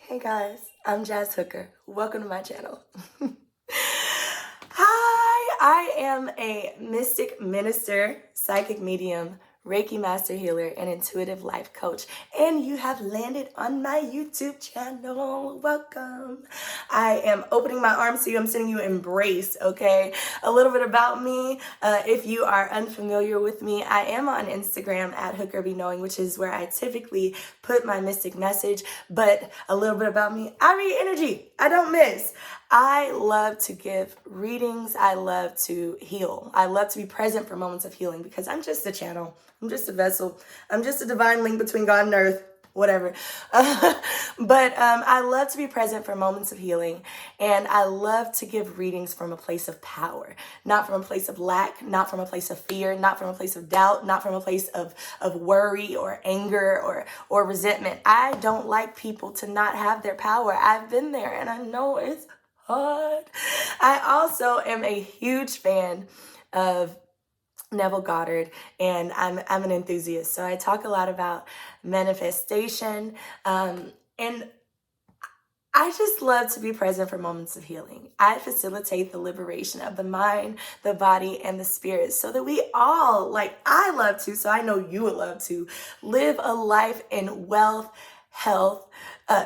Hey guys, I'm Jas Hooker. Welcome to my channel. Hi, I am a mystic minister, psychic medium, Reiki Master healer, and intuitive life coach. And you have landed on my YouTube channel. Welcome. I am opening my arms to you. I'm sending you embrace, okay? A little bit about me. If you are unfamiliar with me, I am on Instagram at HookerBeKnowing, which is where I typically put my mystic message. But a little bit about me, I read energy. I don't miss. I love to give readings. I love to heal. I love to be present for moments of healing because I'm just a channel. I'm just a vessel. I'm just a divine link between God and earth, whatever. But I love to be present for moments of healing. And I love to give readings from a place of power, not from a place of lack, not from a place of fear, not from a place of doubt, not from a place of worry or anger or resentment. I don't like people to not have their power. I've been there and I know it's hard. I also am a huge fan of Neville Goddard, and I'm an enthusiast. So I talk a lot about manifestation, and I just love to be present for moments of healing. I facilitate the liberation of the mind, the body, and the spirit so that we all, like I love to, so I know you would love to, live a life in wealth, health,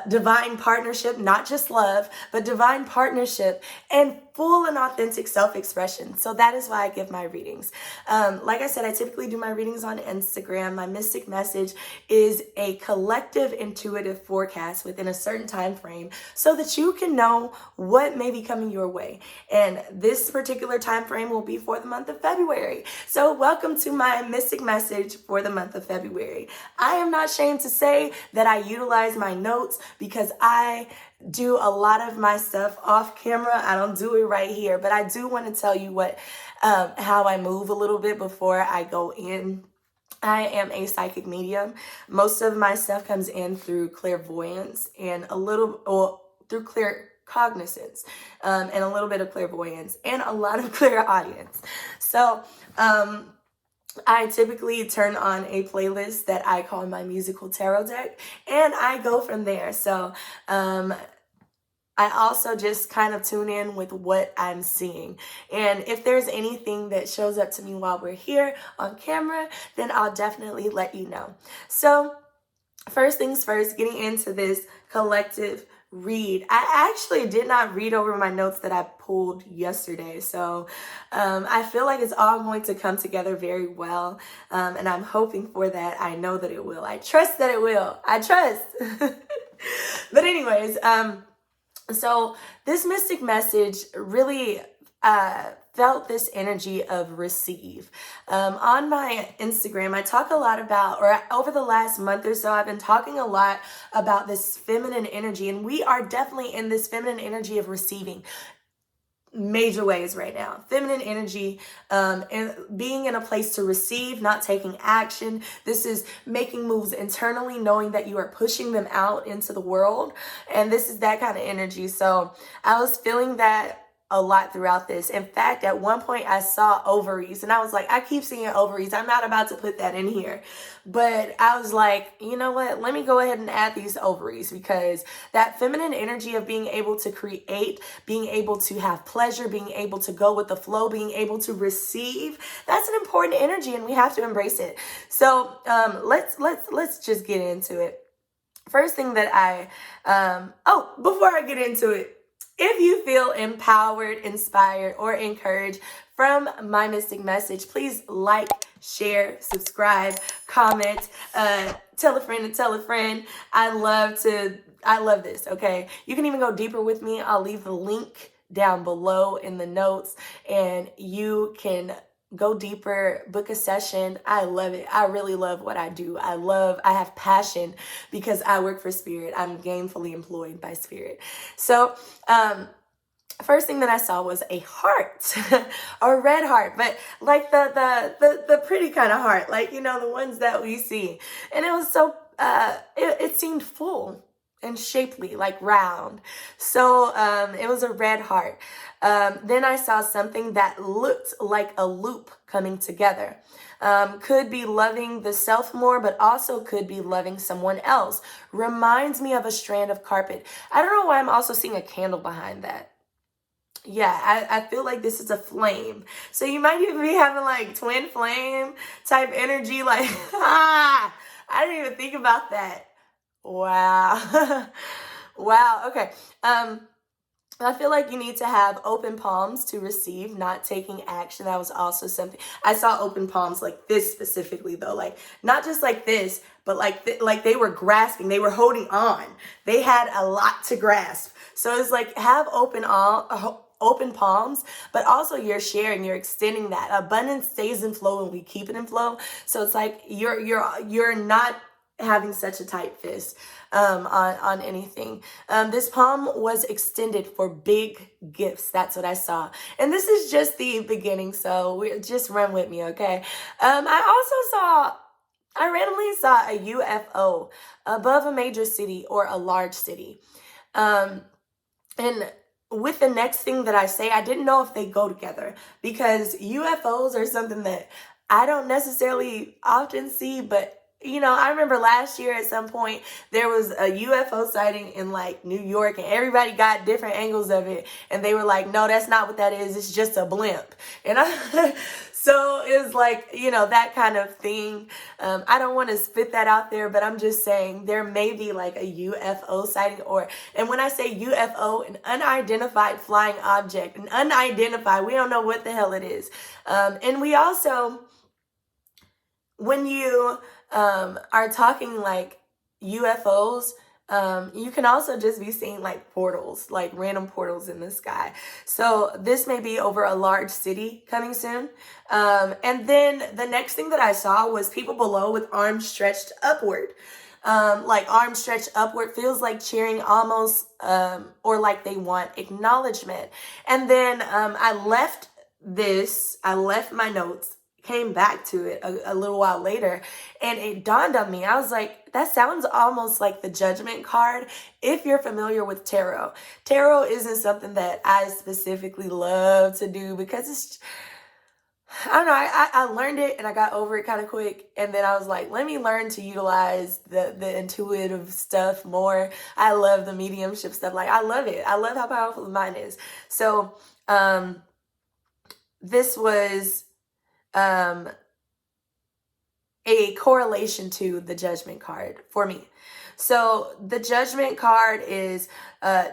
divine partnership, not just love, but divine partnership and full and authentic self-expression. So that is why I give my readings. Like I said, I typically do my readings on Instagram. My mystic message is a collective intuitive forecast within a certain time frame so that you can know what may be coming your way. And this particular time frame will be for the month of February. So welcome to my mystic message for the month of February. I am not ashamed to say that I utilize my notes because I do a lot of my stuff off camera. I don't do it right here, but I do want to tell you how I move a little bit before I go in. I am a psychic medium. Most of my stuff comes in through clairvoyance and through claircognizance, and a little bit of clairvoyance and a lot of clairaudience. So, I typically turn on a playlist that I call my musical tarot deck, and I go from there. So, I also just kind of tune in with what I'm seeing. And if there's anything that shows up to me while we're here on camera, then I'll definitely let you know. So, first things first, getting into this collective read. I actually did not read over my notes that I pulled yesterday. So I feel like it's all going to come together very well. And I'm hoping for that. I know that it will. I trust that it will. I trust. But anyways, so this mystic message really felt this energy of receive. On my Instagram, I talk a lot about, or over the last month or so, I've been talking a lot about this feminine energy, and we are definitely in this feminine energy of receiving major ways right now. Feminine energy, and being in a place to receive, not taking action. This is making moves internally, knowing that you are pushing them out into the world. And this is that kind of energy. So I was feeling that a lot throughout this. In fact, at one point I saw ovaries and I was like, I keep seeing ovaries. I'm not about to put that in here. But I was like, you know what? Let me go ahead and add these ovaries because that feminine energy of being able to create, being able to have pleasure, being able to go with the flow, being able to receive, that's an important energy and we have to embrace it. So let's just get into it. First thing that before I get into it, if you feel empowered, inspired, or encouraged from my mystic message, please like, share, subscribe, comment, tell a friend to tell a friend. I love this, okay? You can even go deeper with me. I'll leave the link down below in the notes and you can go deeper, book a session. I love it. I really love what I do. I have passion because I work for spirit. I'm gainfully employed by spirit. So, first thing that I saw was a heart, a red heart, but like the pretty kind of heart, like, you know, the ones that we see. And it was so, it seemed full. and shapely, like round. So it was a red heart. Then I saw something that looked like a loop coming together. Could be loving the self more, but also could be loving someone else. Reminds me of a strand of carpet. I don't know why I'm also seeing a candle behind that. Yeah, I feel like this is a flame. So you might even be having like twin flame type energy. Like, I didn't even think about that. Wow. Wow. Okay. I feel like you need to have open palms to receive, not taking action. That was also something. I saw open palms like this specifically though, like not just like this, but like they were grasping, they were holding on. They had a lot to grasp. So it's like have open palms, but also you're sharing, you're extending that. Abundance stays in flow and we keep it in flow. So it's like you're not having such a tight fist on anything. This palm was extended for big gifts. That's what I saw. And this is just the beginning, so just run with me, okay? I randomly saw a UFO above a major city or a large city. And with the next thing that I say, I didn't know if they go together because UFOs are something that I don't necessarily often see, but you know, I remember last year at some point there was a UFO sighting in like New York and everybody got different angles of it and they were like, no, that's not what that is. It's just a blimp. And so it's like, you know, that kind of thing. I don't want to spit that out there, but I'm just saying there may be like a UFO sighting and when I say UFO, an unidentified flying object, we don't know what the hell it is. And we also, when you are talking like UFOs, you can also just be seeing like portals, like random portals in the sky. So this may be over a large city coming soon. And then the next thing that I saw was people below with arms stretched upward. Like arms stretched upward feels like cheering almost, or like they want acknowledgement. And then I left my notes, came back to it a little while later, and it dawned on me. I was like, that sounds almost like the Judgment card. If you're familiar with tarot isn't something that I specifically love to do because it's, I don't know, I learned it and I got over it kind of quick, and then I was like, let me learn to utilize the intuitive stuff more. I love the mediumship stuff. Like, I love it. I love how powerful the mind is. So this was a correlation to the Judgment card for me. So the Judgment card is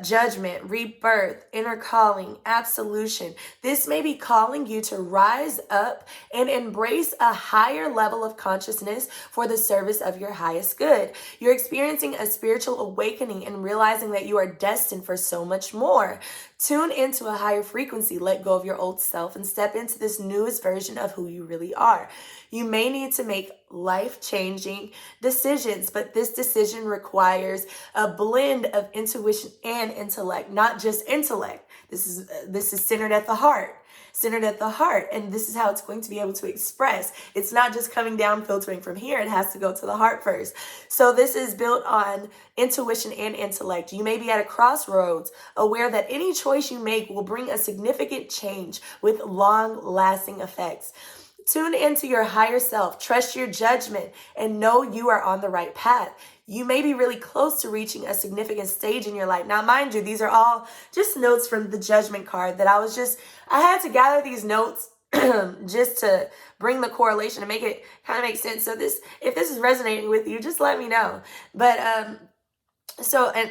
judgment, rebirth, inner calling, absolution. This may be calling you to rise up and embrace a higher level of consciousness for the service of your highest good. You're experiencing a spiritual awakening and realizing that you are destined for so much more. Tune into a higher frequency, let go of your old self, and step into this newest version of who you really are. You may need to make life-changing decisions, but this decision requires a blend of intuition and intellect, not just intellect. This is centered at the heart. And this is how it's going to be able to express. It's not just coming down, filtering from here. It has to go to the heart first. So this is built on intuition and intellect. You may be at a crossroads, aware that any choice you make will bring a significant change with long-lasting effects. Tune into your higher self, trust your judgment, and know you are on the right path. You may be really close to reaching a significant stage in your life. Now, mind you, these are all just notes from the Judgment card that I had to gather these notes just to bring the correlation and make it kind of make sense. So if this is resonating with you, just let me know. But and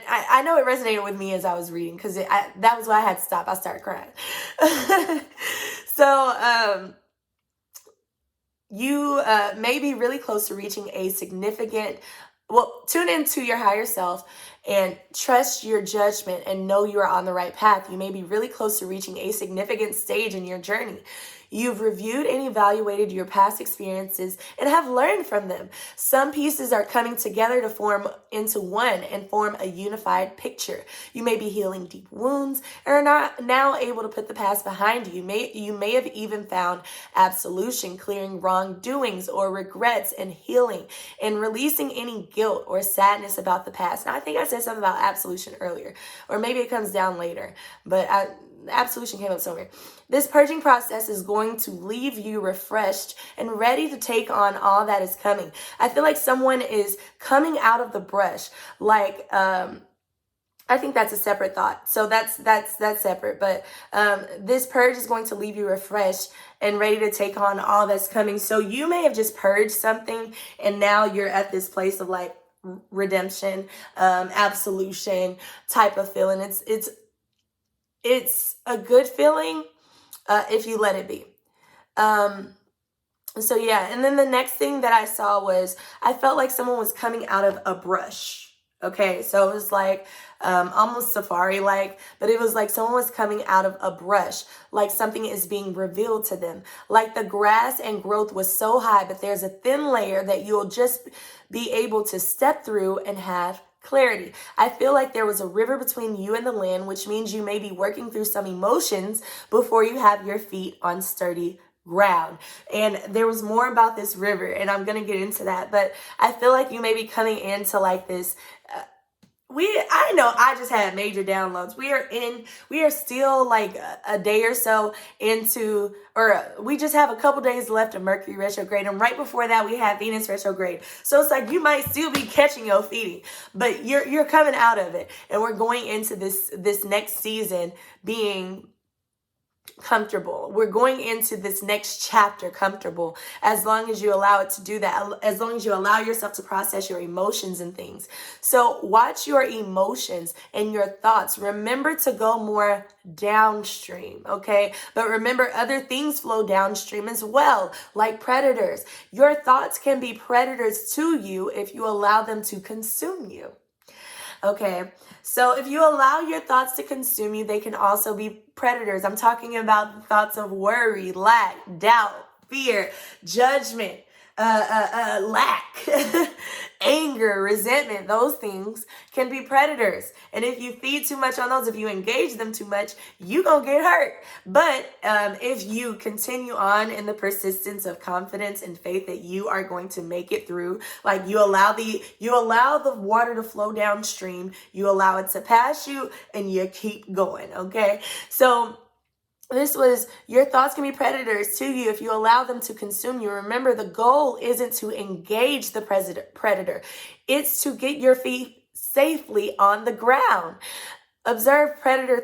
I know it resonated with me as I was reading because that was why I had to stop. I started crying. So you may be really close to reaching a significant. Well, tune into your higher self and trust your judgment and know you are on the right path. You may be really close to reaching a significant stage in your journey. You've reviewed and evaluated your past experiences and have learned from them. Some pieces are coming together to form into one and form a unified picture. You may be healing deep wounds and are not now able to put the past behind you. You may have even found absolution, clearing wrongdoings or regrets and healing and releasing any guilt or sadness about the past. Now, I think I said something about absolution earlier, or maybe it comes down later, but absolution came up somewhere. This purging process is going to leave you refreshed and ready to take on all that is coming. I feel like someone is coming out of the brush, like, I think that's a separate thought. So that's separate. But this purge is going to leave you refreshed and ready to take on all that's coming. So you may have just purged something and now you're at this place of like redemption, absolution type of feeling. It's a good feeling if you let it be. So yeah, and then the next thing that I saw was I felt like someone was coming out of a brush. Okay, so it was like almost safari-like, but it was like someone was coming out of a brush, like something is being revealed to them. Like the grass and growth was so high, but there's a thin layer that you'll just be able to step through and have clarity. I feel like there was a river between you and the land, which means you may be working through some emotions before you have your feet on sturdy ground. And there was more about this river, and I'm going to get into that, but I feel like you may be coming into like this I know I just had major downloads. We are still like a day or so into, or we just have a couple days left of Mercury Retrograde. And right before that, we have Venus Retrograde. So it's like you might still be catching your feeting, but you're coming out of it. And we're going into this next season being comfortable. We're going into this next chapter comfortable, as long as you allow it to do that, as long as you allow yourself to process your emotions and things. So watch your emotions and your thoughts. Remember to go more downstream, okay? But remember, other things flow downstream as well, like predators. Your thoughts can be predators to you if you allow them to consume you. Okay, so if you allow your thoughts to consume you, they can also be predators. I'm talking about the thoughts of worry, lack, doubt, fear, judgment, lack, anger, resentment. Those things can be predators. And if you feed too much on those, if you engage them too much, you gonna get hurt. But if you continue on in the persistence of confidence and faith that you are going to make it through, like you allow the water to flow downstream, you allow it to pass you, and you keep going. Okay, so this was, your thoughts can be predators to you if you allow them to consume you. Remember, the goal isn't to engage the predator. It's to get your feet safely on the ground. Observe predatory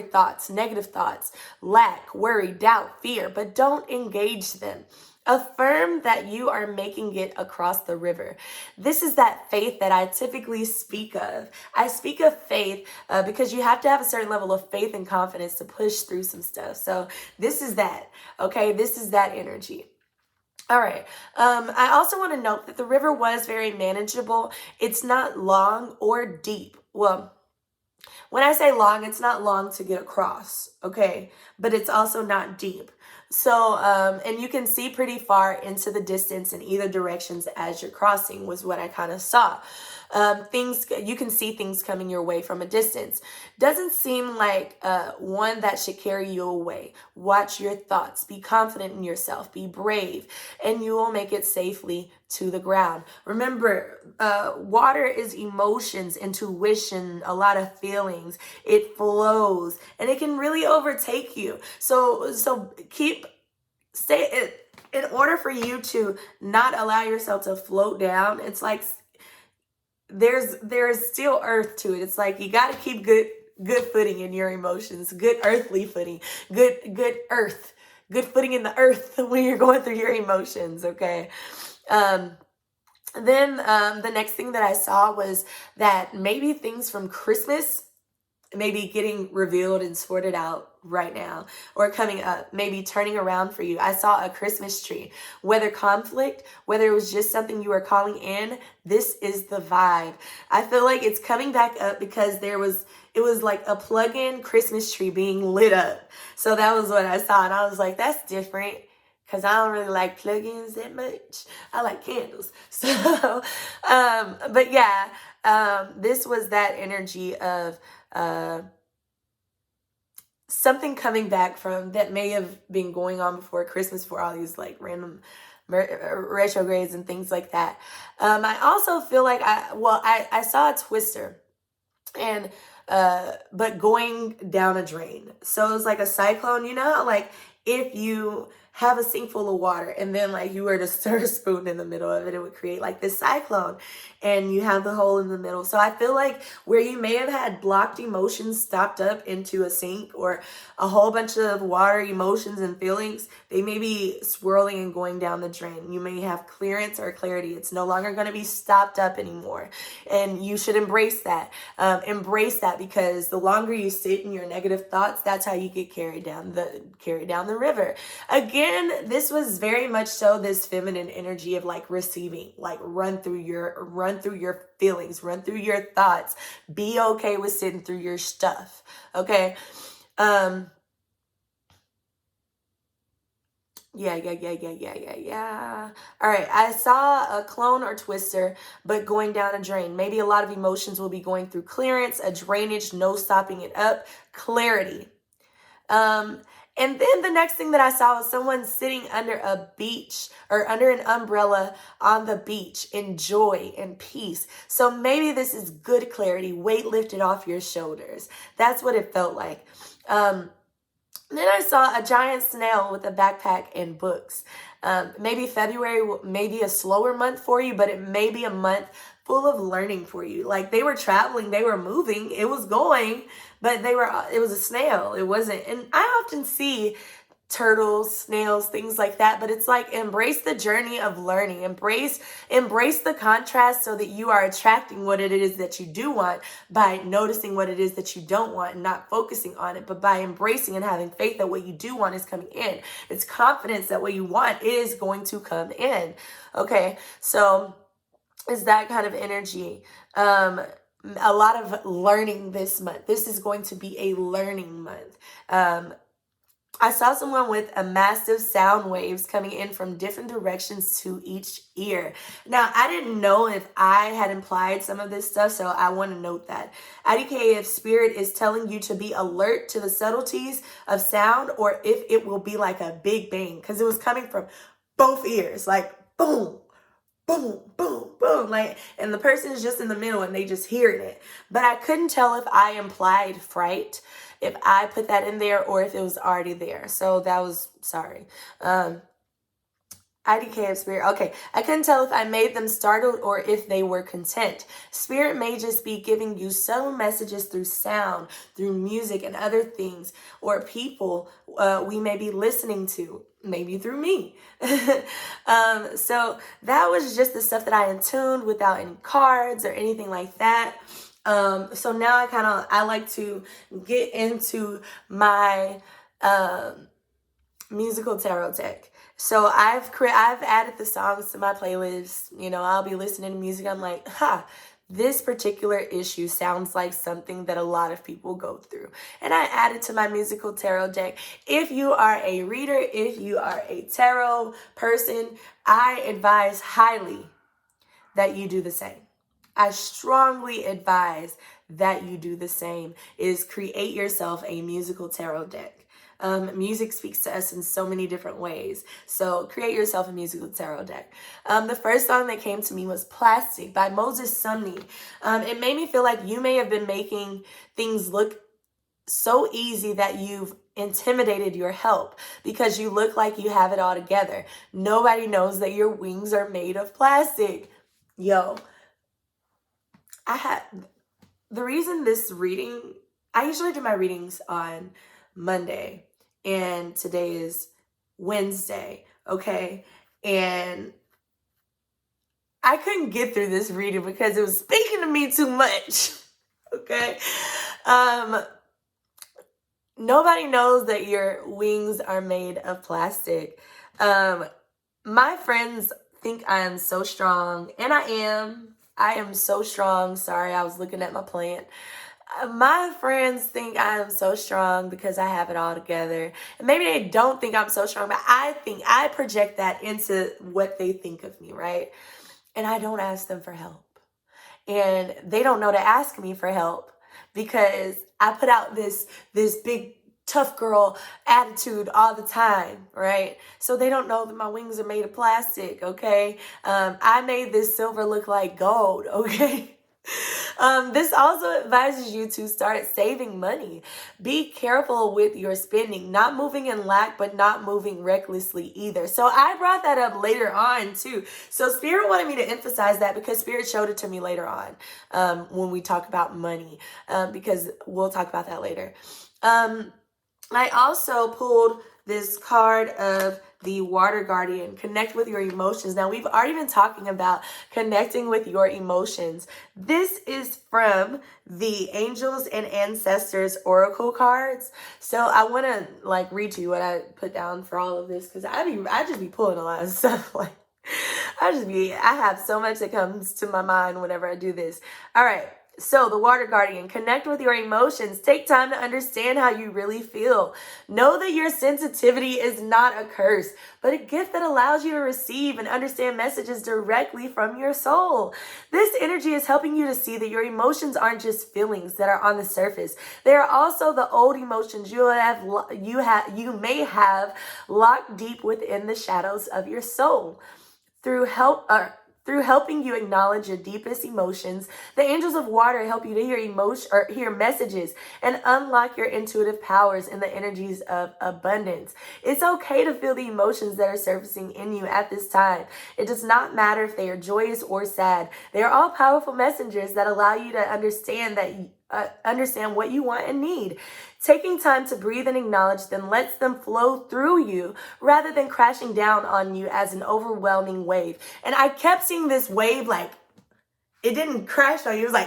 thoughts, negative thoughts, lack, worry, doubt, fear, but don't engage them. Affirm that you are making it across the river. This is that faith that I typically speak of. I speak of faith because you have to have a certain level of faith and confidence to push through some stuff. So this is that, okay? This is that energy. All right. I also want to note that the river was very manageable. It's not long or deep. Well, when I say long, it's not long to get across, okay? But it's also not deep. So, and you can see pretty far into the distance in either directions as you're crossing, was what I kind of saw. You can see things coming your way from a distance. Doesn't seem like one that should carry you away. Watch your thoughts. Be confident in yourself. Be brave, and you will make it safely to the ground. Remember, water is emotions, intuition, a lot of feelings. It flows, and it can really overtake you. So stay. In order for you to not allow yourself to float down, it's like there's still earth to it. It's like you got to keep good footing in your emotions, good earthly footing, good earth, good footing in the earth when you're going through your emotions. Okay. Then the next thing that I saw was that maybe things from Christmas maybe getting revealed and sorted out right now, or coming up, maybe turning around for you. I saw a Christmas tree, whether conflict, whether it was just something you were calling in, this is the vibe. I feel like it's coming back up because it was like a plug-in Christmas tree being lit up. So that was what I saw, and I was like, that's different, because I don't really like plug-ins that much. I like candles. So, but yeah, this was that energy of something coming back from that may have been going on before Christmas, for all these like random retrogrades and things like that. I also feel like I saw a twister, and but going down a drain. So it was like a cyclone, you know how like if you have a sink full of water and then like you were to stir a spoon in the middle of it, it would create like this cyclone, and you have the hole in the middle. So I feel like where you may have had blocked emotions stopped up into a sink, or a whole bunch of water, emotions and feelings, they may be swirling and going down the drain. You may have clearance or clarity. It's no longer going to be stopped up anymore. And you should embrace that. Embrace that, because the longer you sit in your negative thoughts, that's how you get carried down the river. Again, this was very much so this feminine energy of like receiving, like run through your feelings, run through your thoughts. Be okay with sitting through your stuff. Okay. Yeah. All right. I saw a clone or twister, but going down a drain. Maybe a lot of emotions will be going through clearance, a drainage, no stopping it up, clarity. And then the next thing that I saw was someone sitting under a beach, or under an umbrella on the beach, in joy and peace. So maybe this is good clarity, weight lifted off your shoulders. That's what it felt like. Then I saw a giant snail with a backpack and books. Maybe February may be a slower month for you, but it may be a month full of learning for you. Like they were traveling, they were moving, it was going, but it was a snail. It wasn't. And I often see turtles, snails, things like that, but it's like embrace the journey of learning, embrace the contrast, so that you are attracting what it is that you do want by noticing what it is that you don't want and not focusing on it, but by embracing and having faith that what you do want is coming in. It's confidence that what you want is going to come in. Okay, so it's that kind of energy. A lot of learning this month. This is going to be a learning month. I saw someone with a massive sound waves coming in from different directions to each ear. Now, I didn't know if I had implied some of this stuff, so I want to note that. IDK, if spirit is telling you to be alert to the subtleties of sound, or if it will be like a big bang, because it was coming from both ears, like boom, boom, boom, boom, like, and the person is just in the middle and they just hearing it. But I couldn't tell if I implied fright, if I put that in there, or if it was already there. So that was, sorry. IDK of spirit. Okay, I couldn't tell if I made them startled or if they were content. Spirit may just be giving you subtle messages through sound, through music and other things, or people we may be listening to, maybe through me. So that was just the stuff that I intuned without any cards or anything like that. So now I like to get into my musical tarot deck. So I've added the songs to my playlist. You know, I'll be listening to music. I'm like, this particular issue sounds like something that a lot of people go through. And I added to my musical tarot deck. If you are a reader, if you are a tarot person, I advise highly that you do the same. I strongly advise that you do the same, is create yourself a musical tarot deck. Music speaks to us in so many different ways. So create yourself a musical tarot deck. The first song that came to me was Plastic by Moses Sumney. It made me feel like you may have been making things look so easy that you've intimidated your help because you look like you have it all together. Nobody knows that your wings are made of plastic. Yo, the reason this reading, I usually do my readings on Monday, and today is Wednesday, okay? And I couldn't get through this reading because it was speaking to me too much, okay? Nobody knows that your wings are made of plastic. My friends think I am so strong, and I am. I am so strong. Sorry, I was looking at my plant. My friends think I am so strong because I have it all together. And maybe they don't think I'm so strong, but I think I project that into what they think of me, right? And I don't ask them for help. And they don't know to ask me for help because I put out this big tough girl attitude all the time, right? So they don't know that my wings are made of plastic, okay? I made this silver look like gold, okay? This also advises you to start saving money. Be careful with your spending, not moving in lack, but not moving recklessly either. So I brought that up later on too. So Spirit wanted me to emphasize that because Spirit showed it to me later on when we talk about money, because we'll talk about that later. I also pulled this card of the Water Guardian, connect with your emotions. Now, we've already been talking about connecting with your emotions. This is from the Angels and Ancestors Oracle cards. So I want to read to you what I put down for all of this, because I just be pulling a lot of stuff. I have so much that comes to my mind whenever I do this. All right. So the Water Guardian, connect with your emotions. Take time to understand how you really feel. Know that your sensitivity is not a curse, but a gift that allows you to receive and understand messages directly from your soul. This energy is helping you to see that your emotions aren't just feelings that are on the surface. They are also the old emotions you may have locked deep within the shadows of your soul. Through helping you acknowledge your deepest emotions, the angels of water help you to hear messages and unlock your intuitive powers in the energies of abundance. It's okay to feel the emotions that are surfacing in you at this time. It does not matter if they are joyous or sad. They are all powerful messengers that allow you to understand what you want and need. Taking time to breathe and acknowledge them lets them flow through you rather than crashing down on you as an overwhelming wave. And I kept seeing this wave, it didn't crash on you. It was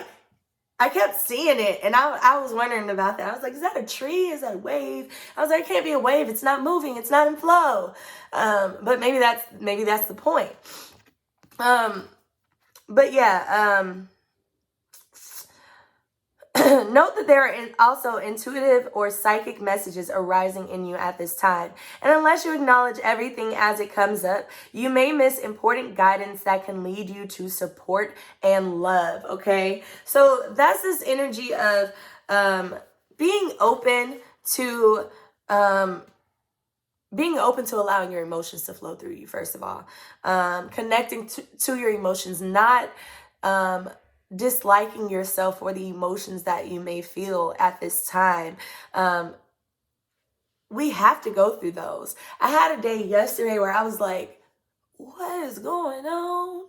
I kept seeing it, and I was wondering about that. I was like, is that a tree? Is that a wave? I was like, it can't be a wave. It's not moving. It's not in flow. But maybe that's the point. But yeah, note that there are also intuitive or psychic messages arising in you at this time. And unless you acknowledge everything as it comes up, you may miss important guidance that can lead you to support and love, okay? So that's this energy of being open to allowing your emotions to flow through you, first of all. Connecting to your emotions, not disliking yourself for the emotions that you may feel at this time. We have to go through those. I had a day yesterday where I was like, what is going on?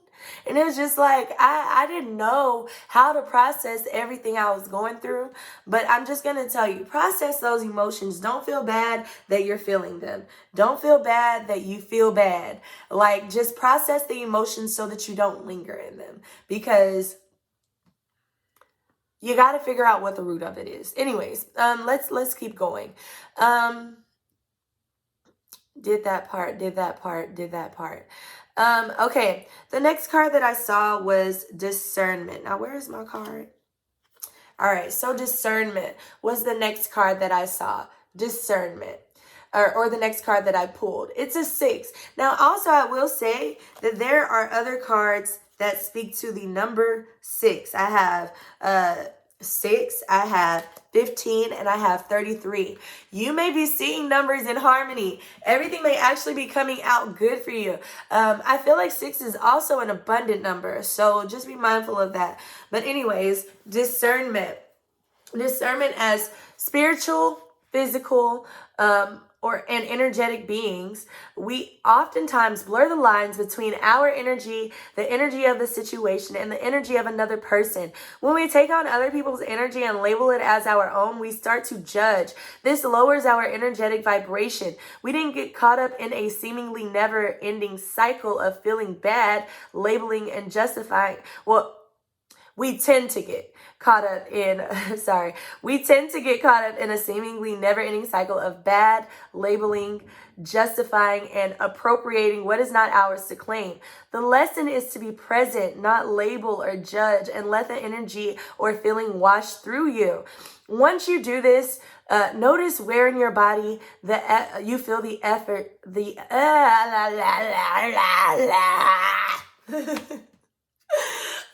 And it was just I didn't know how to process everything I was going through. But I'm just going to tell you, process those emotions. Don't feel bad that you're feeling them. Don't feel bad that you feel bad. Just process the emotions so that you don't linger in them. Because you got to figure out what the root of it is. Anyways, let's keep going. Did that part. Okay, the next card that I saw was discernment. Now, where is my card? All right, so discernment was the next card that I saw. Discernment. Or the next card that I pulled. It's a 6. Now, also, I will say that there are other cards that speak to the number 6. I have 6, I have 15, and I have 33. You may be seeing numbers in harmony. Everything may actually be coming out good for you. I feel like 6 is also an abundant number, so just be mindful of that. But anyways, discernment. Discernment as spiritual, physical, and energetic beings, we oftentimes blur the lines between our energy, the energy of the situation, and the energy of another person. When we take on other people's energy and label it as our own, we start to judge. This lowers our energetic vibration. We didn't get caught up in a seemingly never-ending cycle of feeling bad, labeling, and justifying. We tend to get caught up in, we tend to get caught up in a seemingly never-ending cycle of bad labeling, justifying, and appropriating what is not ours to claim. The lesson is to be present, not label or judge, and let the energy or feeling wash through you. Once you do this, notice where in your body you feel the effort,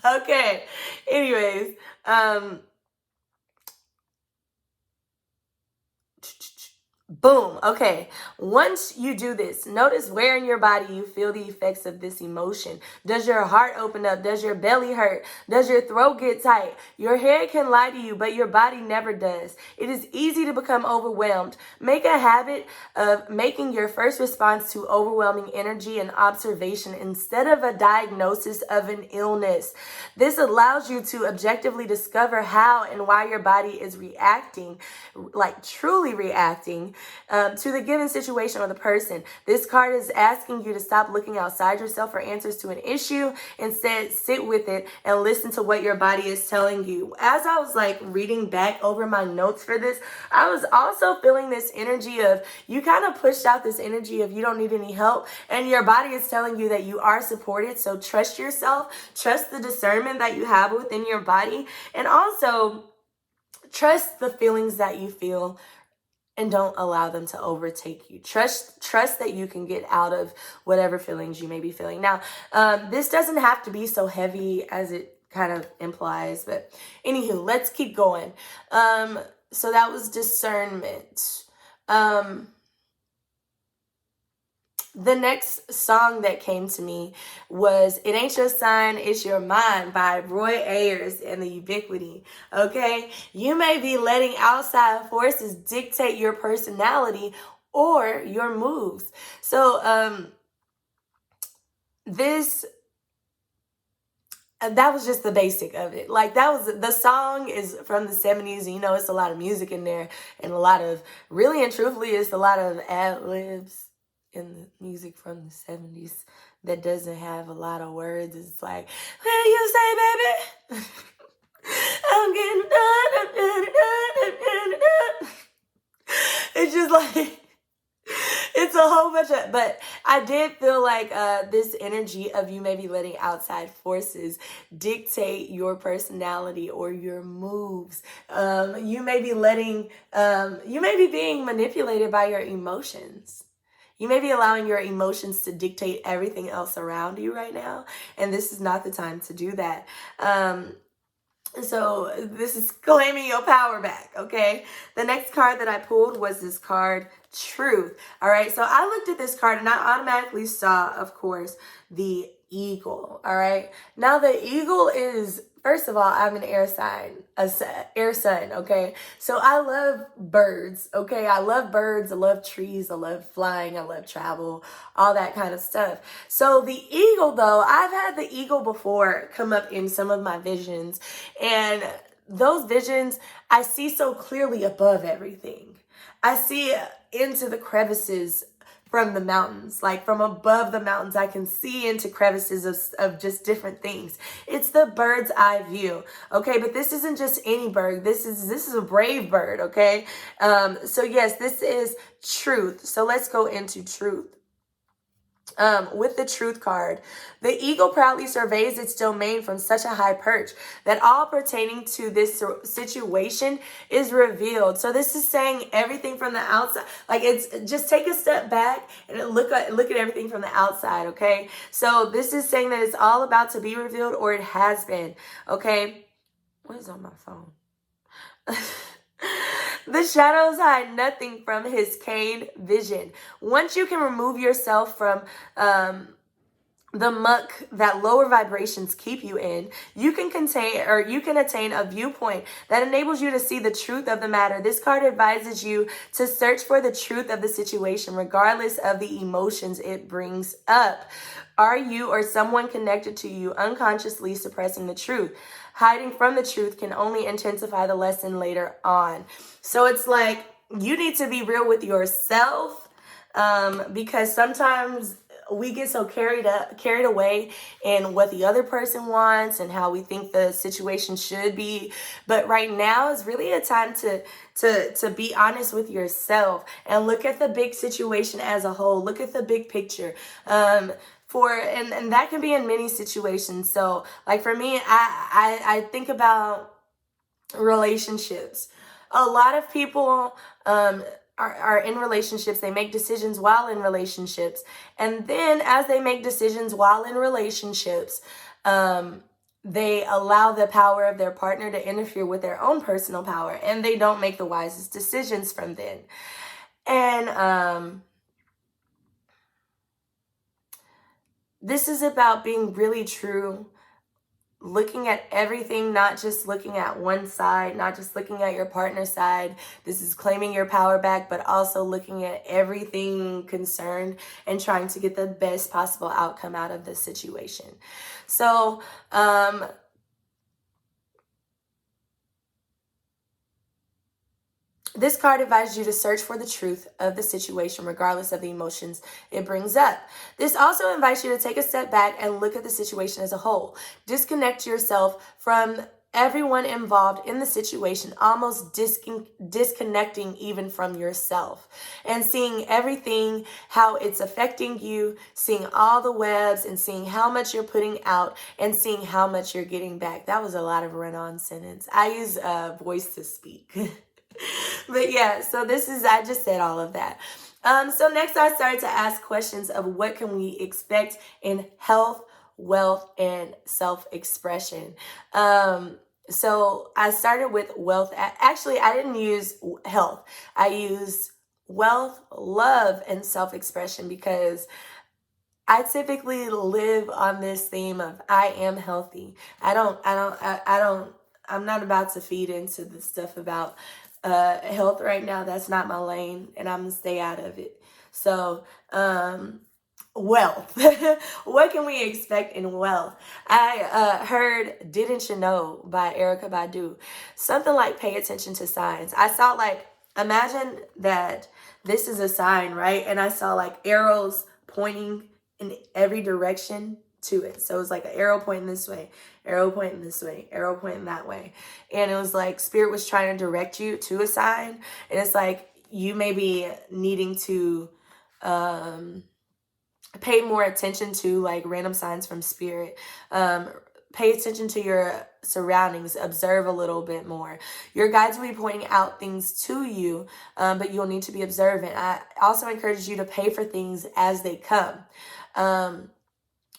Okay, anyways, boom. Okay. Once you do this, notice where in your body you feel the effects of this emotion. Does your heart open up? Does your belly hurt? Does your throat get tight? Your head can lie to you, but your body never does. It is easy to become overwhelmed. Make a habit of making your first response to overwhelming energy an observation instead of a diagnosis of an illness. This allows you to objectively discover how and why your body is reacting, like truly reacting, to the given situation or the person. This card is asking you to stop looking outside yourself for answers to an issue. Instead, sit with it and listen to what your body is telling you. As I was like reading back over my notes for this, I was also feeling this energy of, you kind of pushed out this energy of you don't need any help, and your body is telling you that you are supported. So trust yourself, trust the discernment that you have within your body, and also trust the feelings that you feel, and don't allow them to overtake you. Trust that you can get out of whatever feelings you may be feeling. Now, this doesn't have to be so heavy as it kind of implies, but anywho, let's keep going. So that was discernment. The next song that came to me was It Ain't Your Sign, It's Your Mind by Roy Ayers and the Ubiquity. Okay? You may be letting outside forces dictate your personality or your moves. So, that was just the basic of it. Like, the song is from the 70s. You know, it's a lot of music in there, and really and truthfully, it's a lot of ad-libs in the music from the 70s that doesn't have a lot of words. It's like, when you say, baby, I'm getting done. It's just like, it's a whole bunch of, but I did feel like this energy of you maybe letting outside forces dictate your personality or your moves. You may be being manipulated by your emotions. You may be allowing your emotions to dictate everything else around you right now, and this is not the time to do that. So this is claiming your power back, okay? The next card that I pulled was this card, Truth. All right, so I looked at this card and I automatically saw, of course, the eagle. All right, now the eagle is, first of all, I'm an air sign, air sign, okay? So I love birds, okay? I love birds, I love trees, I love flying, I love travel, all that kind of stuff. So the eagle, though, I've had the eagle before come up in some of my visions, and those visions, I see so clearly above everything. I see into the crevices from the mountains, like from above the mountains, I can see into crevices of just different things. It's the bird's eye view, okay? But this isn't just any bird. This is a brave bird, okay? So yes, this is truth. So let's go into truth. With the truth card, the eagle proudly surveys its domain from such a high perch that all pertaining to this situation is revealed. So this is saying everything from the outside. Like, it's just take a step back and look at everything from the outside, okay? So this is saying that it's all about to be revealed, or it has been, okay? What is on my phone? The shadows hide nothing from his keen vision. Once you can remove yourself from the muck that lower vibrations keep you in, you can attain a viewpoint that enables you to see the truth of the matter. This card advises you to search for the truth of the situation, regardless of the emotions it brings up. Are you or someone connected to you unconsciously suppressing the truth? Hiding from the truth can only intensify the lesson later on. So it's like, you need to be real with yourself, because sometimes we get so carried away in what the other person wants and how we think the situation should be. But right now is really a time to be honest with yourself and look at the big situation as a whole. Look at the big picture. And that can be in many situations. So like for me, I think about relationships. A lot of people are in relationships. They make decisions while in relationships, and then as they make decisions while in relationships, they allow the power of their partner to interfere with their own personal power, and they don't make the wisest decisions from then. And this is about being really true, looking at everything, not just looking at one side, not just looking at your partner's side. This is claiming your power back, but also looking at everything concerned and trying to get the best possible outcome out of the situation. So, this card advises you to search for the truth of the situation, regardless of the emotions it brings up. This also invites you to take a step back and look at the situation as a whole. Disconnect yourself from everyone involved in the situation, almost disconnecting even from yourself, and seeing everything, how it's affecting you, seeing all the webs and seeing how much you're putting out and seeing how much you're getting back. That was a lot of run-on sentence. I use voice to speak. But yeah, so I just said all of that. So next I started to ask questions of what can we expect in health, wealth, and self-expression. So I started with wealth. Actually, I didn't use health. I used wealth, love, and self-expression because I typically live on this theme of I am healthy. I'm not about to feed into the stuff about health right now. That's not my lane, and I'm gonna stay out of it. So wealth. What can we expect in wealth? I heard Didn't You Know by Erykah Badu. Something like pay attention to signs. I saw imagine that this is a sign, right? And I saw arrows pointing in every direction to it. So it was like an arrow pointing this way, arrow pointing this way, arrow pointing that way. And it was like Spirit was trying to direct you to a sign. And it's like you may be needing to pay more attention to random signs from Spirit. Pay attention to your surroundings. Observe a little bit more. Your guides will be pointing out things to you, but you'll need to be observant. I also encourage you to pay for things as they come.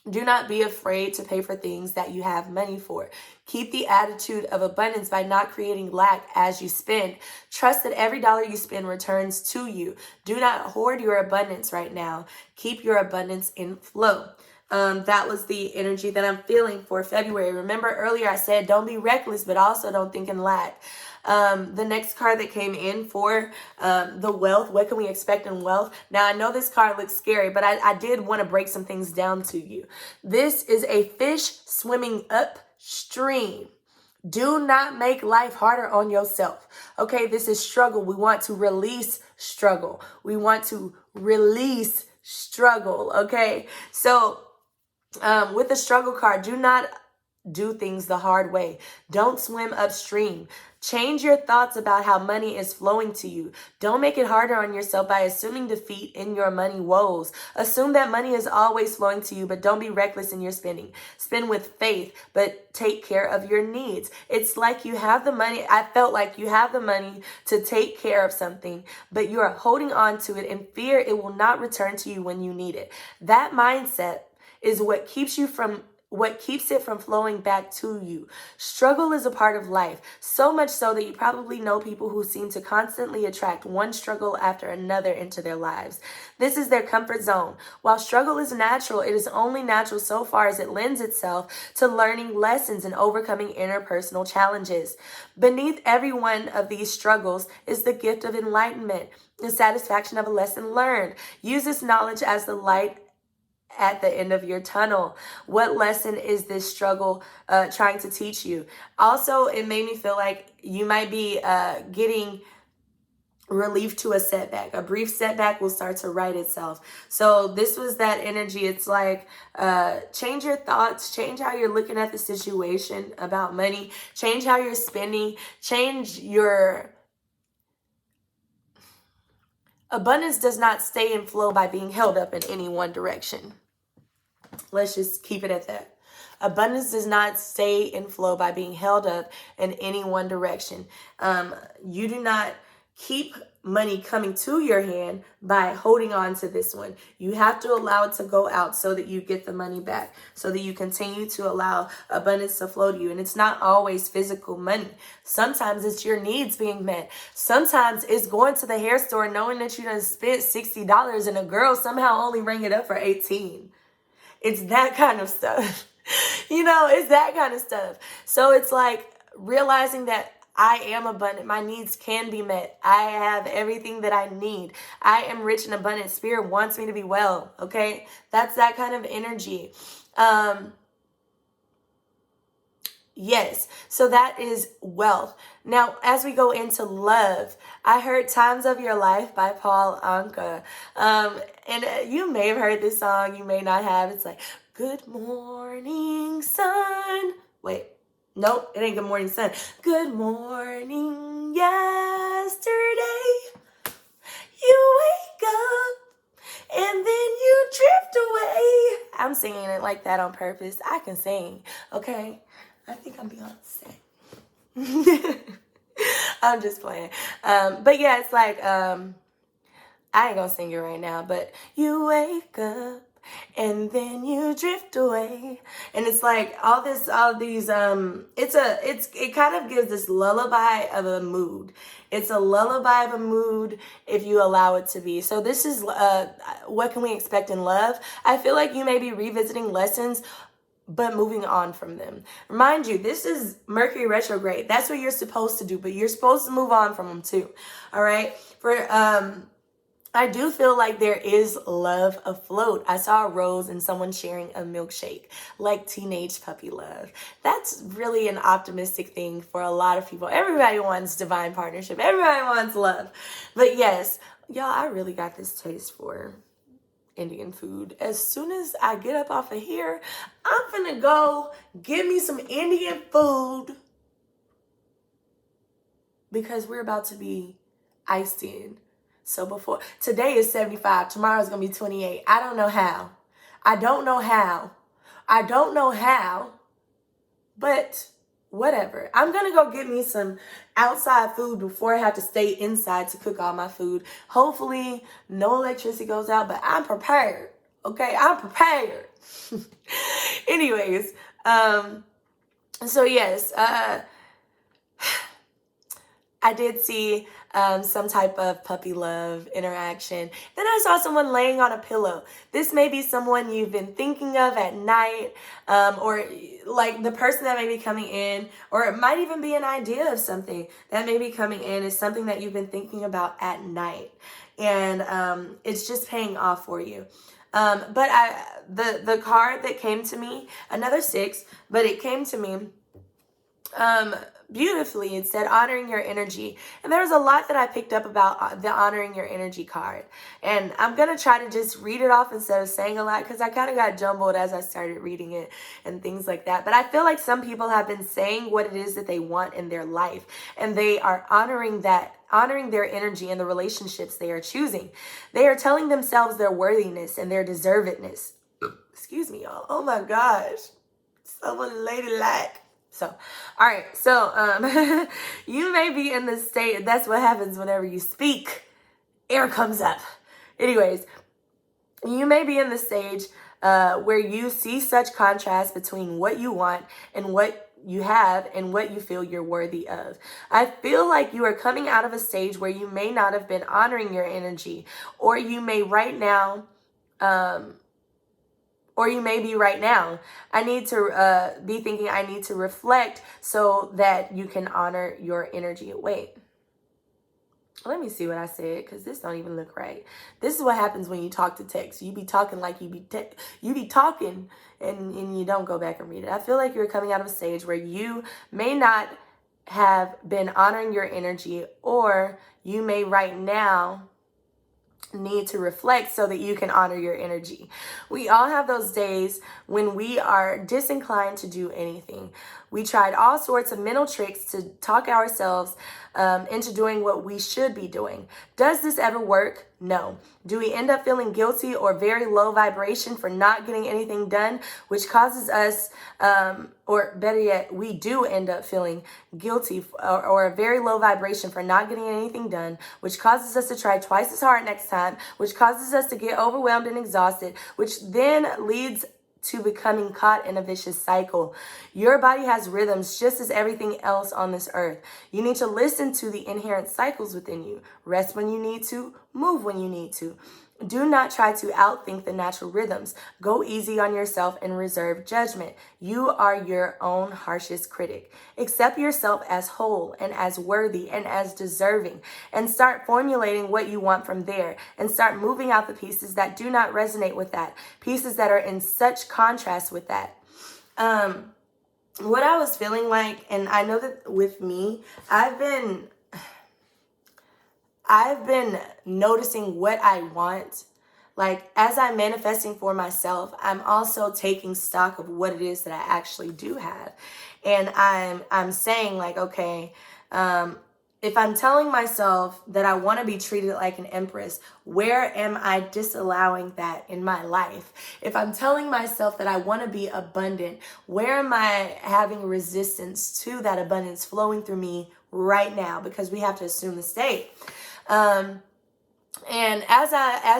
Do not be afraid to pay for things that you have money for. Keep the attitude of abundance by not creating lack as you spend. Trust that every dollar you spend returns to you. Do not hoard your abundance right now. Keep your abundance in flow. That was the energy that I'm feeling for February. Remember earlier I said don't be reckless, but also don't think in lack. The next card that came in for the wealth, what can we expect in wealth? Now, I know this card looks scary, but I did want to break some things down to you. This is a fish swimming upstream. Do not make life harder on yourself. Okay, this is struggle. We want to release struggle. We want to release struggle. Okay, so with the struggle card, do not do things the hard way. Don't swim upstream. Change your thoughts about how money is flowing to you. Don't make it harder on yourself by assuming defeat in your money woes. Assume that money is always flowing to you, but don't be reckless in your spending. Spend with faith, but take care of your needs. It's like you have the money. I felt like you have the money to take care of something, but you are holding on to it in fear it will not return to you when you need it. That mindset is what keeps it from flowing back to you. Struggle is a part of life, so much so that you probably know people who seem to constantly attract one struggle after another into their lives. This is their comfort zone. While struggle is natural, it is only natural so far as it lends itself to learning lessons and overcoming interpersonal challenges. Beneath every one of these struggles is the gift of enlightenment, the satisfaction of a lesson learned. Use this knowledge as the light at the end of your tunnel. What lesson is this struggle trying to teach you? Also, it made me feel like you might be getting relief to a setback. A brief setback will start to right itself. So this was that energy. It's like, change your thoughts, change how you're looking at the situation about money, change how you're spending, change your abundance. Does not stay in flow by being held up in any one direction. Let's just keep it at that. Abundance does not stay in flow by being held up in any one direction. You do not keep money coming to your hand by holding on to this one. You have to allow it to go out so that you get the money back, so that you continue to allow abundance to flow to you. And it's not always physical money. Sometimes it's your needs being met. Sometimes it's going to the hair store knowing that you done spent $60 and a girl somehow only rang it up for $18. It's that kind of stuff. It's that kind of stuff. So it's like realizing that I am abundant. My needs can be met. I have everything that I need. I am rich and abundant. Spirit wants me to be well. Okay. That's that kind of energy. Yes. So that is wealth. Now, as we go into love, I heard Times of Your Life by Paul Anka. And you may have heard this song. You may not have. It's like, good morning, sun. Wait. Nope, it ain't good morning, sun. Good morning, yesterday. You wake up and then you drift away. I'm singing it like that on purpose. I can sing, okay? I think I'm Beyonce. I'm just playing. But yeah, it's like, I ain't gonna sing it right now, but you wake up and then you drift away. And it's like all these, it kind of gives this lullaby of a mood. It's a lullaby of a mood if you allow it to be. So this is, what can we expect in love? I feel like you may be revisiting lessons, but moving on from them. Remind you, this is Mercury Retrograde. That's what you're supposed to do, but you're supposed to move on from them too. All right. I do feel like there is love afloat. I saw a rose and someone sharing a milkshake, like teenage puppy love. That's really an optimistic thing for a lot of people. Everybody wants divine partnership. Everybody wants love. But yes, y'all, I really got this taste for Indian food. As soon as I get up off of here, I'm gonna go get me some Indian food because we're about to be iced in. So today is 75, tomorrow's gonna be 28. I don't know how, but whatever. I'm gonna go get me some outside food before I have to stay inside to cook all my food. Hopefully no electricity goes out, but I'm prepared. Okay, I'm prepared. Anyways, so yes, I did see some type of puppy love interaction. Then I saw someone laying on a pillow. This may be someone you've been thinking of at night, or like the person that may be coming in, or it might even be an idea of something that may be coming in is something that you've been thinking about at night. And it's just paying off for you. But the card that came to me, another 6, but it came to me beautifully. It said honoring your energy. And there was a lot that I picked up about the honoring your energy card. And I'm going to try to just read it off instead of saying a lot because I kind of got jumbled as I started reading it and things like that. But I feel like some people have been saying what it is that they want in their life. And they are honoring their energy and the relationships they are choosing. They are telling themselves their worthiness and their deservedness. Excuse me, y'all. Oh my gosh. Someone ladylike. So, all right. So, you may be in the state. That's what happens whenever you speak. Air comes up. Anyways, you may be in the stage where you see such contrast between what you want and what you have and what you feel you're worthy of. I feel like you are coming out of a stage where you may not have been honoring your energy, or you may right now, I need to be thinking I need to reflect so that you can honor your energy. Wait, let me see what I said because this don't even look right. This is what happens when you talk to text. You be talking like you be talking and you don't go back and read it. I feel like you're coming out of a stage where you may not have been honoring your energy, or you may right now need to reflect so that you can honor your energy. We all have those days when we are disinclined to do anything. We tried all sorts of mental tricks to talk ourselves into doing what we should be doing. Does this ever work? No. Do we end up feeling guilty or very low vibration for not getting anything done, which causes us, or better yet, we do end up feeling guilty or a very low vibration for not getting anything done, which causes us to try twice as hard next time, which causes us to get overwhelmed and exhausted, which then leads to becoming caught in a vicious cycle. Your body has rhythms just as everything else on this earth. You need to listen to the inherent cycles within you. Rest when you need to, move when you need to. Do not try to outthink the natural rhythms. Go easy on yourself and reserve judgment. You are your own harshest critic. Accept yourself as whole and as worthy and as deserving, and start formulating what you want from there, and start moving out the pieces that do not resonate with that, pieces that are in such contrast with that. What I was feeling like, and I know that with me, I've been noticing what I want. Like, as I'm manifesting for myself, I'm also taking stock of what it is that I actually do have. And I'm saying, like, okay, if I'm telling myself that I want to be treated like an empress, where am I disallowing that in my life? If I'm telling myself that I want to be abundant, where am I having resistance to that abundance flowing through me right now? Because we have to assume the state. And as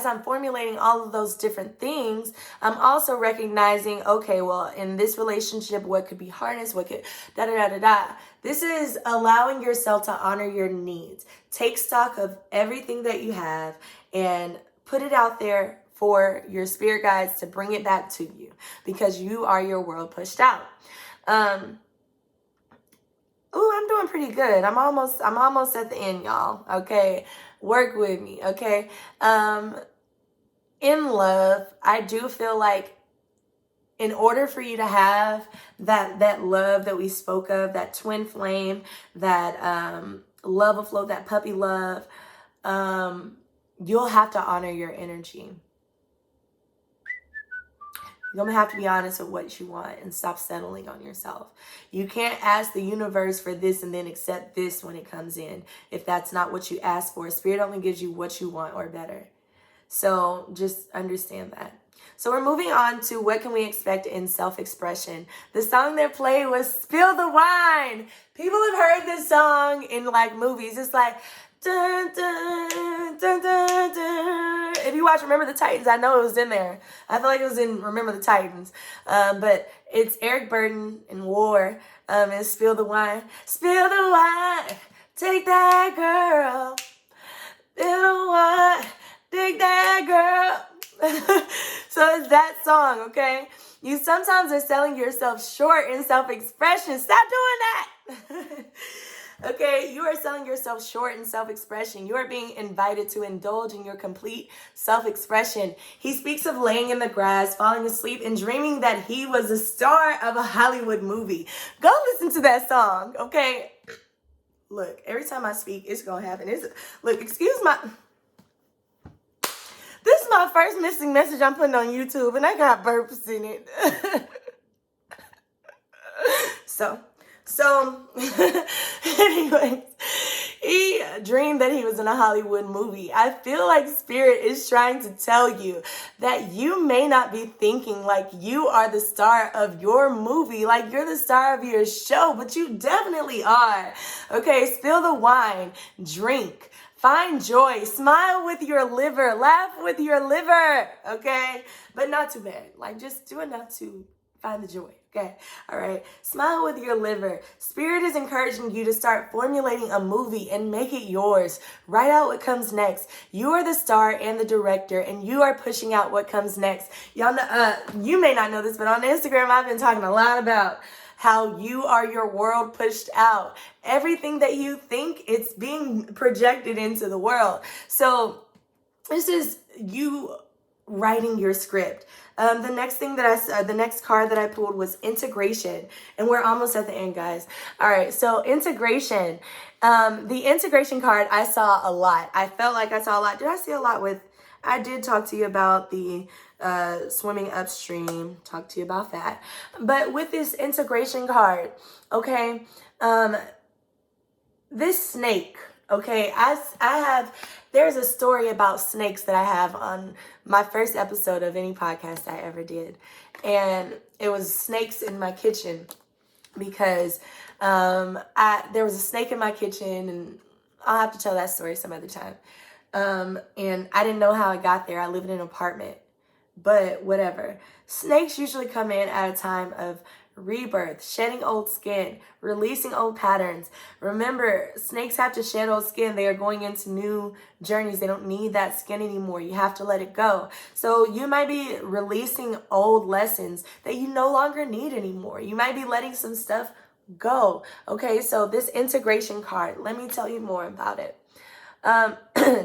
I'm formulating all of those different things, I'm also recognizing, okay, well, in this relationship, what could be hardest, what could da-da-da-da-da. This is allowing yourself to honor your needs. Take stock of everything that you have and put it out there for your spirit guides to bring it back to you, because you are your world pushed out. I'm doing pretty good. I'm almost at the end, y'all. Okay. Work with me, okay? In love, I do feel like in order for you to have that love that we spoke of, that twin flame, that love afloat, that puppy love, you'll have to honor your energy. You're going to have to be honest with what you want and stop settling on yourself. You can't ask the universe for this and then accept this when it comes in, if that's not what you ask for. Spirit only gives you what you want or better. So just understand that. So we're moving on to what can we expect in self-expression. The song that played was Spill the Wine. People have heard this song in like movies. It's like, dun, dun, dun, dun, dun. If you watch Remember the Titans, I know it was in there. I feel like it was in Remember the Titans. But it's Eric Burden in War. And Spill the Wine. Spill the wine. Take that girl. Spill the wine. Take that girl. So it's that song, okay? You sometimes are selling yourself short in self-expression. Stop doing that. Okay, you are selling yourself short in self-expression. You are being invited to indulge in your complete self-expression. He speaks of laying in the grass, falling asleep, and dreaming that he was a star of a Hollywood movie. Go listen to that song, okay? Look, every time I speak, it's going to happen. Look, excuse my... This is my first missing message I'm putting on YouTube, and I got burps in it. So, anyways, he dreamed that he was in a Hollywood movie. I feel like Spirit is trying to tell you that you may not be thinking like you are the star of your movie, like you're the star of your show, but you definitely are. Okay, spill the wine, drink. Find joy, smile with your liver, laugh with your liver, okay? But not too bad. Like, just do enough to find the joy, okay? All right, smile with your liver. Spirit is encouraging you to start formulating a movie and make it yours. Write out what comes next. You are the star and the director, and you are pushing out what comes next. Y'all know, you may not know this, but on Instagram, I've been talking a lot about how you are your world pushed out. Everything that you think, it's being projected into the world. So this is you writing your script. The next card that I pulled was integration, and we're almost at the end, guys. All right, so integration. The integration card I saw a lot. I felt like I saw a lot. Did I see a lot with? I did talk to you about the swimming upstream. Talk to you about that. But with this integration card, okay, this snake. Okay, there's a story about snakes that I have on my first episode of any podcast I ever did. And it was snakes in my kitchen because there was a snake in my kitchen, and I'll have to tell that story some other time. And I didn't know how it got there. I live in an apartment, but whatever. Snakes usually come in at a time of rebirth, shedding old skin, releasing old patterns. Remember, snakes have to shed old skin. They are going into new journeys. They don't need that skin anymore. You have to let it go. So you might be releasing old lessons that you no longer need anymore. You might be letting some stuff go. Okay, so this integration card, let me tell you more about it.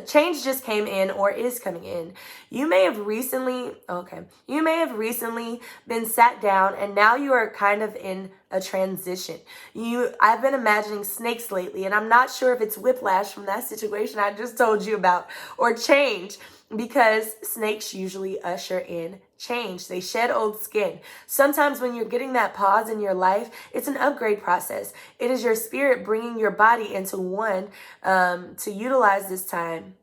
Change just came in or is coming in. You may have recently been sat down, and now you are kind of in a transition. I've been imagining snakes lately, and I'm not sure if it's whiplash from that situation I just told you about or change, because snakes usually usher in change. They shed old skin. Sometimes when you're getting that pause in your life, it's an upgrade process. It is your spirit bringing your body into one to utilize this time.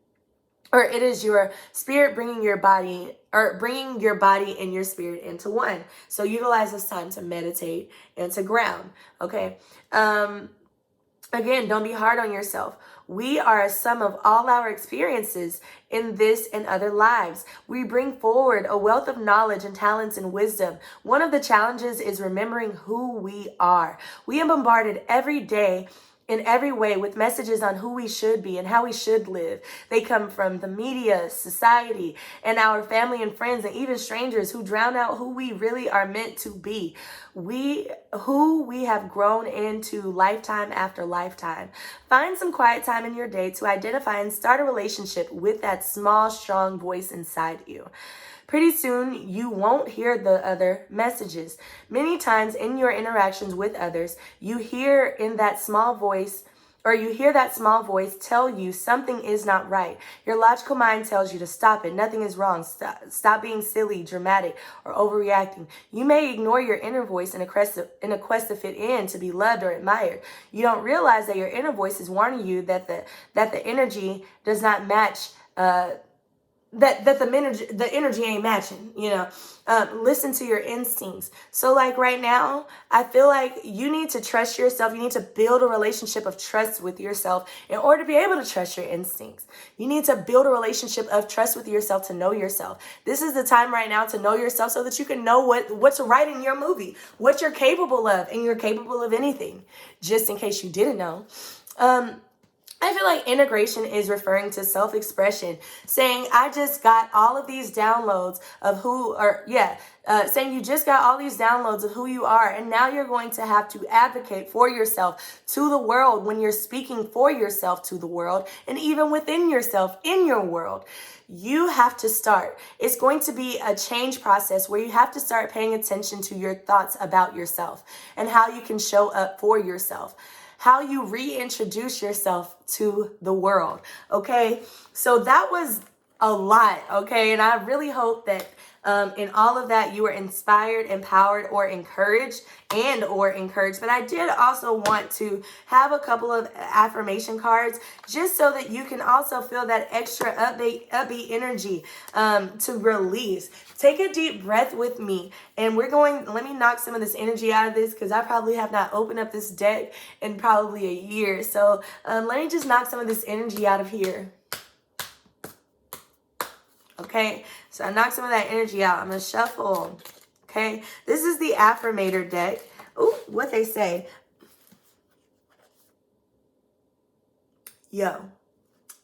Or it is your spirit bringing your body and your spirit into one. So utilize this time to meditate and to ground. Okay. Again, don't be hard on yourself. We are a sum of all our experiences in this and other lives. We bring forward a wealth of knowledge and talents and wisdom. One of the challenges is remembering who we are. We are bombarded every day in every way with messages on who we should be and how we should live. They come from the media, society, and our family and friends, and even strangers who drown out who we really are meant to be. Who we have grown into lifetime after lifetime. Find some quiet time in your day to identify and start a relationship with that small, strong voice inside you. Pretty soon, you won't hear the other messages. Many times in your interactions with others, you hear that small voice tell you something is not right. Your logical mind tells you to stop it. Nothing is wrong. Stop being silly, dramatic, or overreacting. You may ignore your inner voice in a quest to fit in, to be loved or admired. You don't realize that your inner voice is warning you that the energy does not match. The energy ain't matching, listen to your instincts. So like right now, I feel like you need to trust yourself. You need to build a relationship of trust with yourself in order to be able to trust your instincts. You need to build a relationship of trust with yourself to know yourself. This is the time right now to know yourself so that you can know what's right in your movie, what you're capable of, and you're capable of anything, just in case you didn't know. I feel like integration is referring to self-expression, saying I just got all of these downloads of saying you just got all these downloads of who you are, and now you're going to have to advocate for yourself to the world when you're speaking for yourself to the world, and even within yourself, in your world. You have to start. It's going to be a change process where you have to start paying attention to your thoughts about yourself and how you can show up for yourself. How you reintroduce yourself to the world, okay? So that was a lot, okay? And I really hope that in all of that you were inspired, empowered, or encouraged. But I did also want to have a couple of affirmation cards just so that you can also feel that extra upbeat energy to release. Take a deep breath with me, and let me knock some of this energy out of this, because I probably have not opened up this deck in probably a year. So let me just knock some of this energy out of here. Okay, so I knocked some of that energy out. I'm going to shuffle. Okay, this is the Affirmator deck. Ooh, what they say. Yo,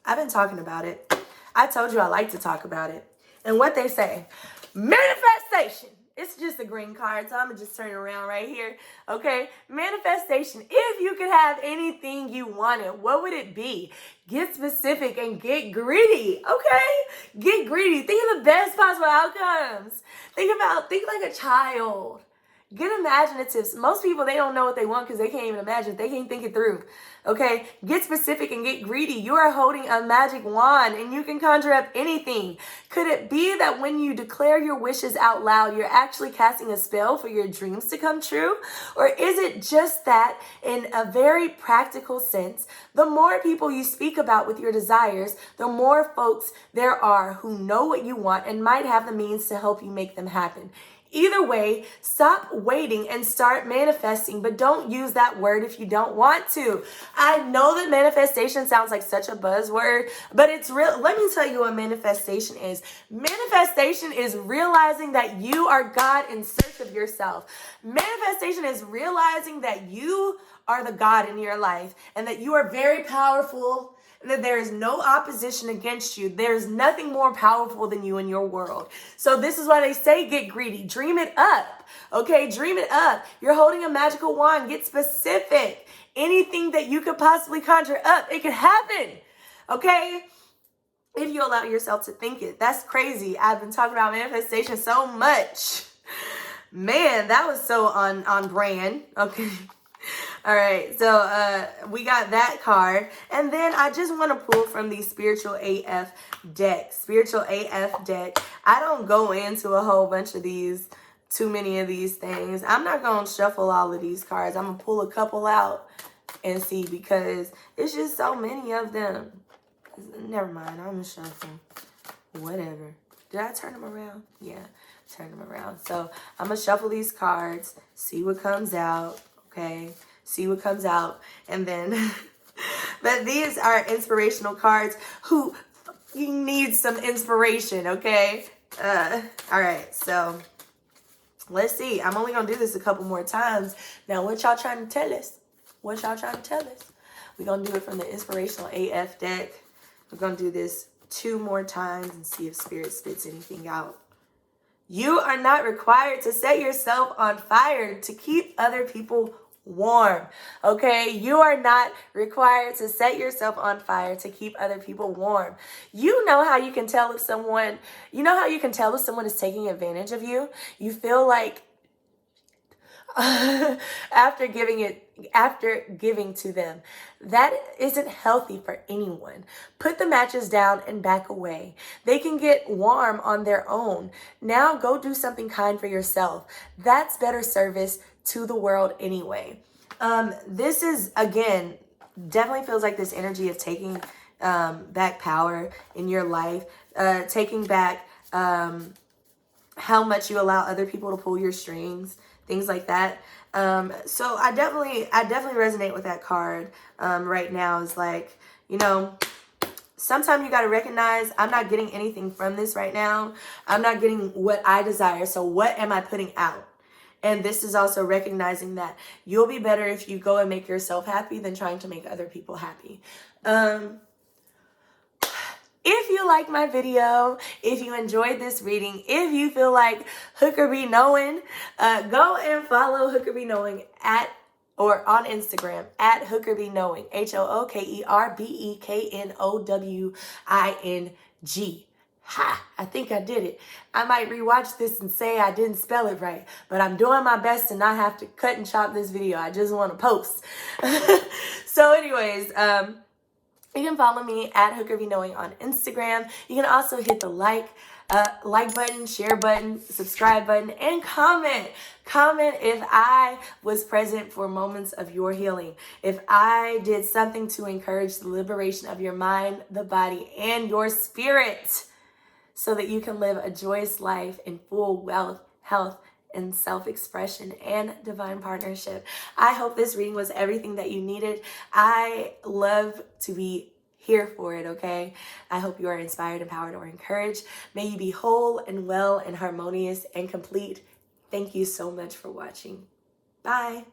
I've been talking about it. I told you I like to talk about it. And what they say, manifestation It's just a green card, so I'm going to just turn it around right here. Okay, manifestation. If you could have anything you wanted, what would it be? Get specific and get greedy, okay? Get greedy. Think of the best possible outcomes. Think like a child. Get imaginative. Most people, they don't know what they want because they can't even imagine. They can't think it through. Okay? Get specific and get greedy. You are holding a magic wand and you can conjure up anything. Could it be that when you declare your wishes out loud, you're actually casting a spell for your dreams to come true? Or is it just that in a very practical sense, the more people you speak about with your desires, the more folks there are who know what you want and might have the means to help you make them happen? Either way, stop waiting and start manifesting, but don't use that word if you don't want to. I know that manifestation sounds like such a buzzword, but it's real. Let me tell you what manifestation is. Manifestation is realizing that you are God in search of yourself. Manifestation is realizing that you are the God in your life and that you are very powerful, and that there is no opposition against you. There's nothing more powerful than you in your world. So this is why they say get greedy. Dream it up. Okay, dream it up. You're holding a magical wand. Get specific. Anything that you could possibly conjure up, it could happen. Okay? If you allow yourself to think it. That's crazy. I've been talking about manifestation so much. Man, that was so on brand. Okay. All right, so we got that card. And then I just want to pull from the Spiritual AF deck. Spiritual AF deck. I don't go into a whole bunch of these, too many of these things. I'm not going to shuffle all of these cards. I'm going to pull a couple out and see because it's just so many of them. Never mind, I'm going to shuffle. Whatever. Did I turn them around? Yeah, turn them around. So I'm going to shuffle these cards, see what comes out. Okay, see what comes out. And then, but these are inspirational cards who you need some inspiration, okay? All right, so let's see. I'm only going to do this a couple more times. Now, what y'all trying to tell us? What y'all trying to tell us? We're going to do it from the Inspirational AF deck. We're going to do this 2 more times and see if Spirit spits anything out. You are not required to set yourself on fire to keep other people warm. Okay? You are not required to set yourself on fire to keep other people warm. You know how you can tell if someone is taking advantage of you? You feel like after giving to them. That isn't healthy for anyone. Put the matches down and back away. They can get warm on their own. Now go do something kind for yourself. That's better service to the world anyway. This is, again, definitely feels like this energy of taking back power in your life, taking back how much you allow other people to pull your strings, things like that. So I definitely resonate with that card right now. Is like, sometimes you got to recognize I'm not getting anything from this right now. I'm not getting what I desire. So what am I putting out? And this is also recognizing that you'll be better if you go and make yourself happy than trying to make other people happy. If you like my video, if you enjoyed this reading, if you feel like Hooker Be Knowing, go and follow Hooker Be Knowing on Instagram at Hooker Be Knowing, HookerBeknowing. Ha! I think I did it. I might rewatch this and say I didn't spell it right, but I'm doing my best to not have to cut and chop this video. I just want to post. So anyways, you can follow me at Hooker Be Knowing on Instagram. You can also hit the like button, share button, subscribe button, and comment. Comment if I was present for moments of your healing. If I did something to encourage the liberation of your mind, the body, and your spirit so that you can live a joyous life in full wealth, health, and self-expression and divine partnership. I hope this reading was everything that you needed. I love to be here for it, okay? I hope you are inspired, empowered, or encouraged. May you be whole and well and harmonious and complete. Thank you so much for watching. Bye.